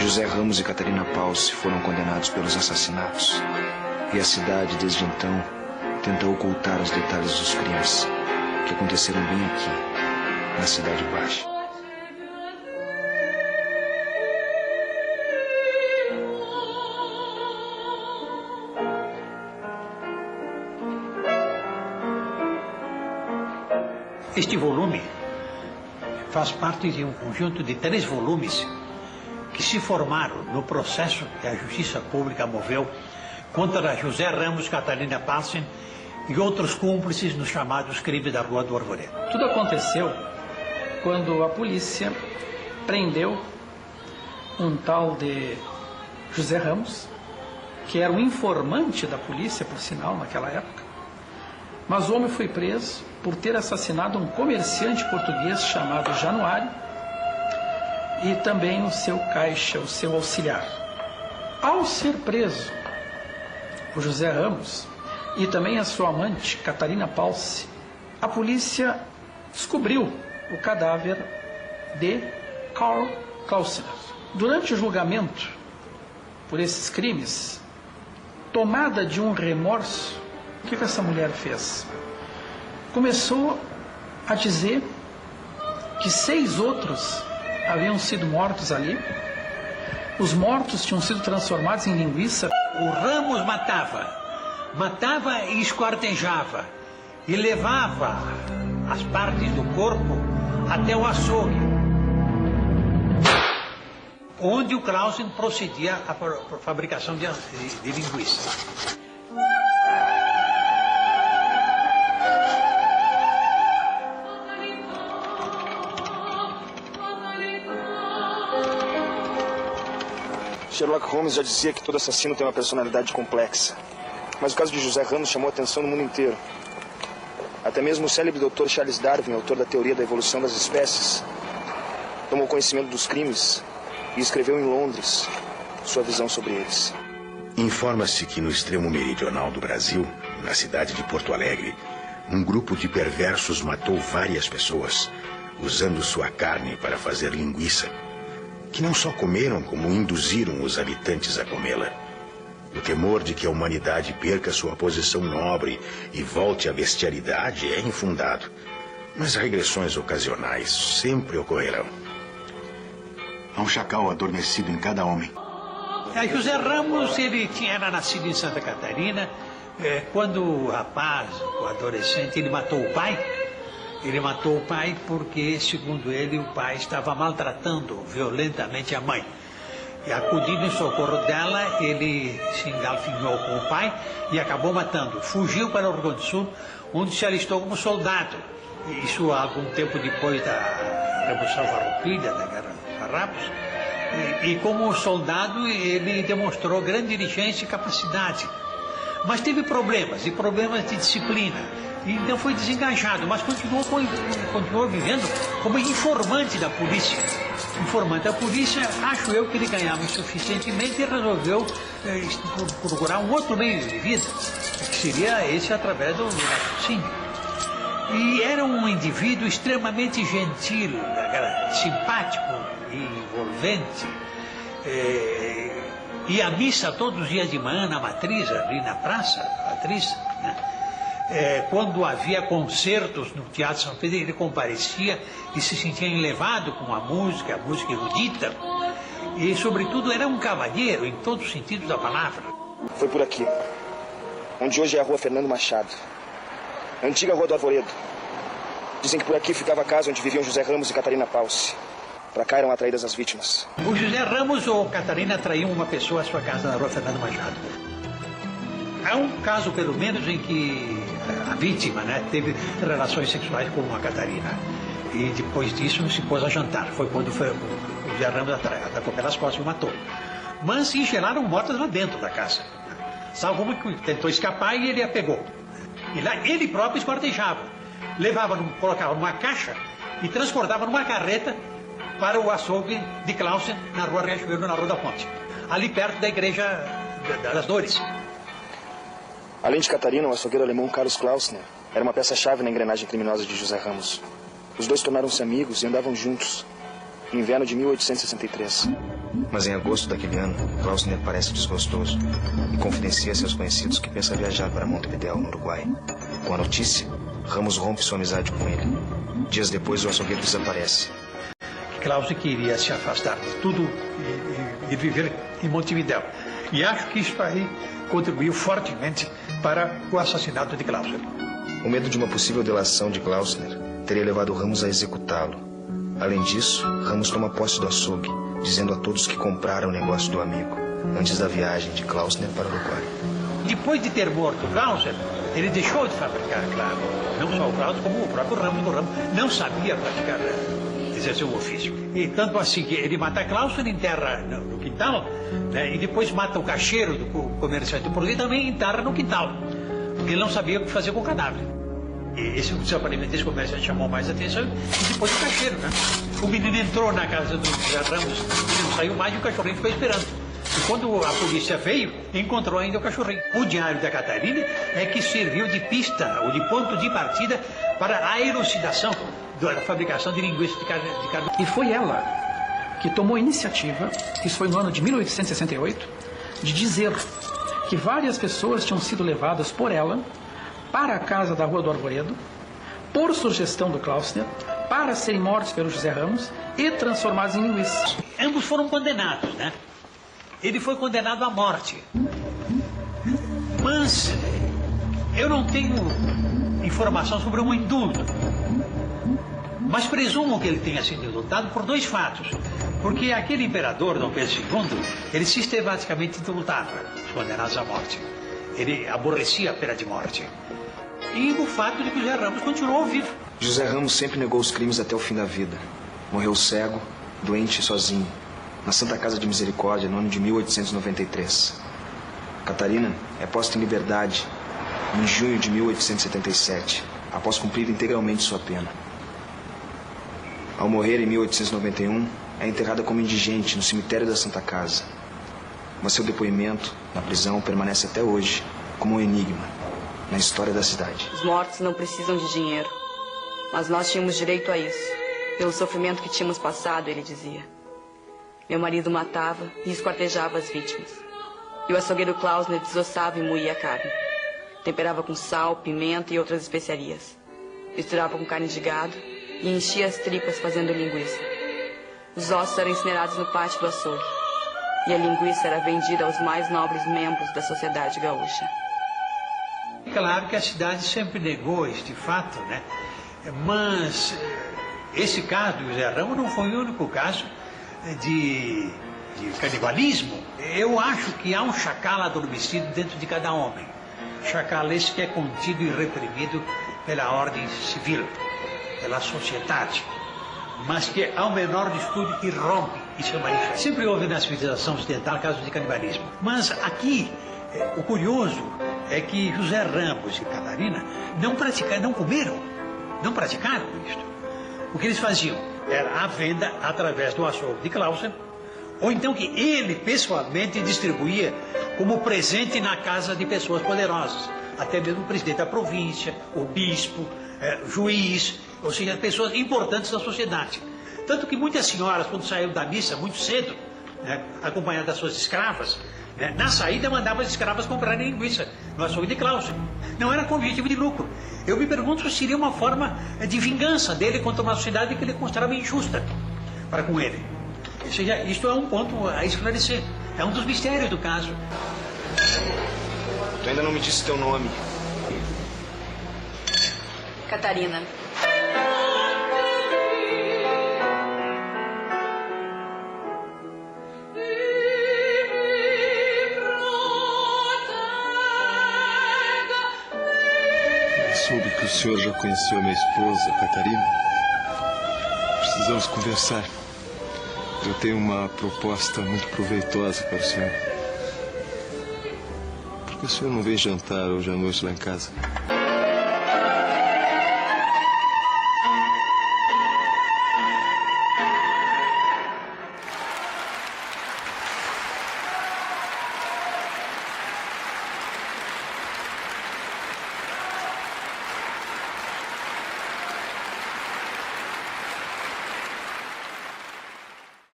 José Ramos e Catarina Palce foram condenados pelos assassinatos. E a cidade, desde então, tenta ocultar os detalhes dos crimes que aconteceram bem aqui, na Cidade Baixa. Este volume faz parte de um conjunto de 3 volumes que se formaram no processo que a Justiça Pública moveu contra José Ramos, Catarina Palce e outros cúmplices nos chamados crimes da Rua do Arvoredo. Tudo aconteceu quando a polícia prendeu um tal de José Ramos, que era um informante da polícia, por sinal, naquela época. Mas o homem foi preso por ter assassinado um comerciante português chamado Januário e também o seu caixa, o seu auxiliar. Ao ser preso, o José Ramos e também a sua amante, Catarina Palce, a polícia descobriu o cadáver de Karl Klausner. Durante o julgamento por esses crimes, tomada de um remorso, o que essa mulher fez? Começou a dizer que 6 outros haviam sido mortos ali. Os mortos tinham sido transformados em linguiça. O Ramos matava e esquartejava, e levava as partes do corpo até o açougue, onde o Clausen procedia à fabricação de linguiça. Sherlock Holmes já dizia que todo assassino tem uma personalidade complexa. Mas o caso de José Ramos chamou a atenção no mundo inteiro. Até mesmo o célebre Dr. Charles Darwin, autor da teoria da evolução das espécies, tomou conhecimento dos crimes e escreveu em Londres sua visão sobre eles. Informa-se que no extremo meridional do Brasil, na cidade de Porto Alegre, um grupo de perversos matou várias pessoas, usando sua carne para fazer linguiça, que não só comeram, como induziram os habitantes a comê-la. O temor de que a humanidade perca sua posição nobre e volte à bestialidade é infundado, mas regressões ocasionais sempre ocorrerão. Há um chacal adormecido em cada homem. José Ramos, ele era nascido em Santa Catarina. Quando o rapaz, o adolescente, ele matou o pai. Ele matou o pai porque, segundo ele, o pai estava maltratando violentamente a mãe. E acudindo em socorro dela, ele se engalfinhou com o pai e acabou matando. Fugiu para o Rio Grande do Sul, onde se alistou como soldado. Isso algum tempo depois da Revolução Farroupilha, da Guerra dos Farrapos. E como soldado, ele demonstrou grande diligência e capacidade. Mas teve problemas de disciplina. E não foi desengajado, mas continuou vivendo como informante da polícia. Informante da polícia, acho eu que ele ganhava insuficientemente e resolveu procurar um outro meio de vida, que seria esse através do laticínio. E era um indivíduo extremamente gentil, simpático e envolvente. Ia à missa todos os dias de manhã na Matriz, ali na praça, Matriz, né? Quando havia concertos no Teatro São Pedro, ele comparecia e se sentia enlevado com a música erudita. E, sobretudo, era um cavalheiro em todos os sentidos da palavra. Foi por aqui, onde hoje é a Rua Fernando Machado, a antiga Rua do Arvoredo. Dizem que por aqui ficava a casa onde viviam José Ramos e Catarina Palce. Para cá eram atraídas as vítimas. O José Ramos ou Catarina traiu uma pessoa à sua casa na Rua Fernando Machado. Há um caso, pelo menos, em que a vítima, né, teve relações sexuais com a Catarina. E depois disso não se pôs a jantar. Foi quando o José Ramos atacou pelas costas e o matou. Mas se geraram mortas lá dentro da casa. Salvo uma que tentou escapar e ele a pegou. E lá ele próprio esquartejava. Colocava numa caixa e transportava numa carreta para o açougue de Clausen, na Rua Riachuelo, na Rua da Ponte. Ali perto da Igreja das Dores. Além de Catarina, o açougueiro alemão Carlos Klausner era uma peça-chave na engrenagem criminosa de José Ramos. Os dois tornaram-se amigos e andavam juntos, no inverno de 1863. Mas em agosto daquele ano, Klausner parece desgostoso e confidencia a seus conhecidos que pensa viajar para Montevidéu, no Uruguai. Com a notícia, Ramos rompe sua amizade com ele. Dias depois, o açougueiro desaparece. Klausner queria se afastar de tudo e viver em Montevidéu. E acho que isso aí contribuiu fortemente para o assassinato de Klausner. O medo de uma possível delação de Klausner teria levado Ramos a executá-lo. Além disso, Ramos toma posse do açougue, dizendo a todos que compraram o negócio do amigo, antes da viagem de Klausner para o Uruguai. Depois de ter morto Klausner, ele deixou de fabricar, claro. Não só o Klausner, como o próprio Ramos. O Ramos não sabia praticar, exercer o ofício. E tanto assim que ele mata Klausner, enterra no quintal, né, e depois mata o caixeiro do comerciante por ali, também enterra no quintal. Porque ele não sabia o que fazer com o cadáver. E esse desaparecimento desse comerciante chamou mais atenção, e depois o caixeiro, né? O menino entrou na casa do José Ramos, ele não saiu mais e o cachorrinho ficou esperando. E quando a polícia veio, encontrou ainda o cachorrinho. O diário da Catarina é que serviu de pista ou de ponto de partida para a elucidação da fabricação de linguiça de carne. E foi ela que tomou a iniciativa, isso foi no ano de 1868, de dizer que várias pessoas tinham sido levadas por ela para a casa da Rua do Arvoredo, por sugestão do Klausner, para serem mortos pelo José Ramos e transformados em linguiças. Ambos foram condenados, né? Ele foi condenado à morte. Mas eu não tenho informação sobre um indulto. Mas presumo que ele tenha sido indultado por dois fatos. Porque aquele imperador, Dom Pedro II, ele sistematicamente indultava os condenados à morte. Ele aborrecia a pena de morte. E o fato de que José Ramos continuou vivo. José Ramos sempre negou os crimes até o fim da vida. Morreu cego, doente e sozinho, na Santa Casa de Misericórdia, no ano de 1893. Catarina é posta em liberdade em junho de 1877, após cumprir integralmente sua pena. Ao morrer em 1891, é enterrada como indigente no cemitério da Santa Casa. Mas seu depoimento na prisão permanece até hoje como um enigma na história da cidade. Os mortos não precisam de dinheiro, mas nós tínhamos direito a isso. Pelo sofrimento que tínhamos passado, ele dizia. Meu marido matava e esquartejava as vítimas. E o açougueiro Klausner desossava e moía a carne. Temperava com sal, pimenta e outras especiarias. Misturava com carne de gado e enchia as tripas fazendo linguiça. Os ossos eram incinerados no pátio do açougue. E a linguiça era vendida aos mais nobres membros da sociedade gaúcha. Claro que a cidade sempre negou este fato, né? Mas esse caso do José Ramos não foi o único caso de canibalismo. Eu acho que há um chacal adormecido dentro de cada homem. Chacal esse que é contido e reprimido pela ordem civil, pela sociedade, mas que ao menor distúrbio irrompe e se manifesta. Sempre houve na civilização ocidental casos de canibalismo. Mas aqui, o curioso é que José Ramos e Catarina não praticaram isto. O que eles faziam era a venda através do açougue de Klausner, ou então que ele pessoalmente distribuía como presente na casa de pessoas poderosas, até mesmo o presidente da província, o bispo, juiz, ou seja, pessoas importantes da sociedade. Tanto que muitas senhoras, quando saíam da missa muito cedo, né, acompanhadas das suas escravas, né, na saída mandavam as escravas comprarem linguiça no açougue de Klausner. Não era com objetivo de lucro. Eu me pergunto se seria uma forma de vingança dele contra uma sociedade que ele considerava injusta para com ele. Ou seja, isto é um ponto a esclarecer. É um dos mistérios do caso. Tu ainda não me disse teu nome. Catarina. Soube que o senhor já conheceu a minha esposa, Catarina. Precisamos conversar. Eu tenho uma proposta muito proveitosa para o senhor. Por que o senhor não vem jantar hoje à noite lá em casa?